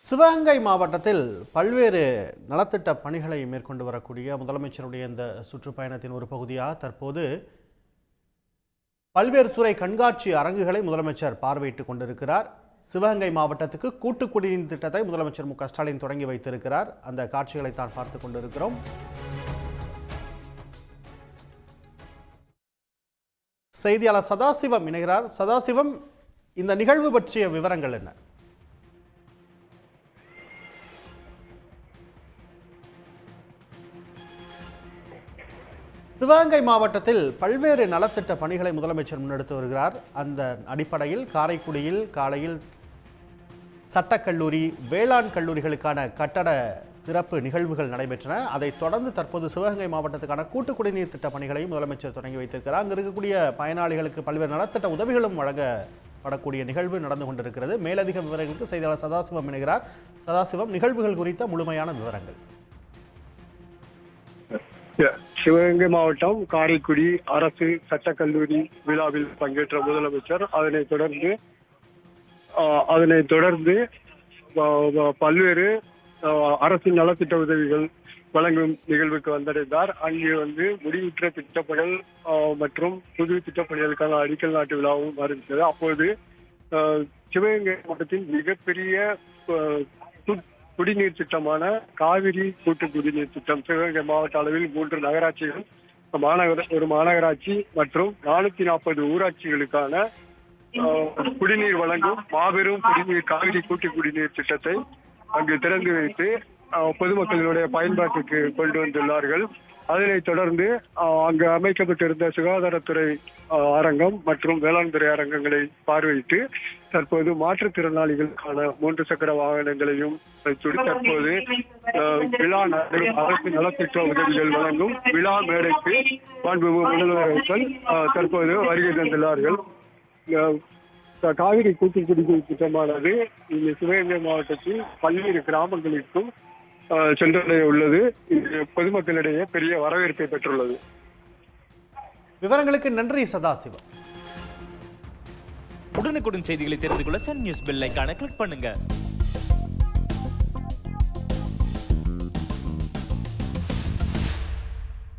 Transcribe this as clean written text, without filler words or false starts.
சிவகங்கை மாவட்டத்தில் பல்வேறு நலத்திட்ட பணிகளை மேற்கொண்டு வரக்கூடிய முதலமைச்சருடைய இந்த சுற்றுப்பயணத்தின் ஒரு பகுதியாக தற்போது பல்வேறு துறை கண்காட்சி அரங்குகளை முதலமைச்சர் பார்வையிட்டுக் கொண்டிருக்கிறார். சிவகங்கை மாவட்டத்துக்கு கூட்டு குடிநீர் திட்டத்தை முதலமைச்சர் மு.க. ஸ்டாலின் தொடங்கி வைத்திருக்கிறார். அந்த காட்சிகளை தான் பார்த்துக் கொண்டிருக்கிறோம். செய்தியாளர் சதாசிவம் இணைகிறார். சதாசிவம், இந்த நிகழ்வு பற்றிய விவரங்கள் என்ன? சிவகங்கை மாவட்டத்தில் பல்வேறு நலத்திட்ட பணிகளை முதலமைச்சர் முன்னெடுத்து வருகிறார். அந்த அடிப்படையில் காரைக்குடியில் காலையில் சட்டக்கல்லூரி, வேளாண் கல்லூரிகளுக்கான கட்டட திறப்பு நிகழ்வுகள் நடைபெற்றன. அதைத் தொடர்ந்து தற்போது சிவகங்கை மாவட்டத்துக்கான கூட்டு குடிநீர் திட்ட பணிகளையும் முதலமைச்சர் தொடங்கி வைத்திருக்கிறார். அங்கு இருக்கக்கூடிய பயனாளிகளுக்கு பல்வேறு நலத்திட்ட உதவிகளும் வழங்கப்படக்கூடிய நிகழ்வு நடந்து கொண்டிருக்கிறது. மேலதிக விவரங்களுக்கு செய்தியாளர் சதாசிவம் இணைகிறார். சதாசிவம், நிகழ்வுகள் குறித்த முழுமையான விவரங்கள். சிவகங்கை மாவட்டம் காரைக்குடி அரசு சட்டக்கல்லூரி விழாவில் பங்கேற்ற முதலமைச்சர் அதனைத் தொடர்ந்து பல்வேறு அரசின் நலத்திட்ட உதவிகள் வழங்கும் நிகழ்வுக்கு வந்தடைந்தார். அங்கே முடிவுற்ற திட்டப்பணிகள் மற்றும் புது திட்டப்பணிகளுக்கான அடிக்கல் நாட்டு விழாவும் ஆரம்பித்தது. அப்போது சிவகங்கை மாவட்டத்தின் மிகப்பெரிய குடிநீர் திட்டமான காவிரி கூட்டு குடிநீர் திட்டம் சிவகங்கை மாவட்ட அளவில் 3 நகராட்சிகள், ஒரு மாநகராட்சி மற்றும் 440 ஊராட்சிகளுக்கான குடிநீர் வழங்கும் மாபெரும் காவிரி கூட்டு குடிநீர் திட்டத்தை அங்கு திறந்து வைத்து பொதுமக்களினுடைய பயன்பாட்டுக்கு கொண்டு வந்துள்ளார்கள். அதனைத் தொடர்ந்து அங்கு அமைக்கப்பட்டிருந்த சுகாதாரத்துறை அரங்கம் மற்றும் வேளாண் துறை அரங்கங்களை பார்வையிட்டு தற்போது மாற்றுத்திறனாளிகளுக்கான 3 சக்கர வாகனங்களையும் தற்போது விழா அரசு நலத்திட்ட உதவிகள் வழங்கும் விழா மேடைக்கு மாண்புமிகு முதல்வர் அவர்கள் தற்போது வருகை தந்துள்ளார்கள். காவிரி கூட்டு குடிநீர் திட்டமானது இந்த சிவகங்கை மாவட்டத்தில் பல்வேறு கிராமங்களுக்கும் சென்றடைய உள்ளது. இது பொதுமக்களிடையே பெரிய வரவேற்பை பெற்றுள்ளது. விவரங்களுக்கு நன்றி சதாசிவம். உடனுக்குடன் செய்திகளை தெரிந்து கொள்ள சன் நியூஸ் பெல் ஐகானை கிளிக் பண்ணுங்க.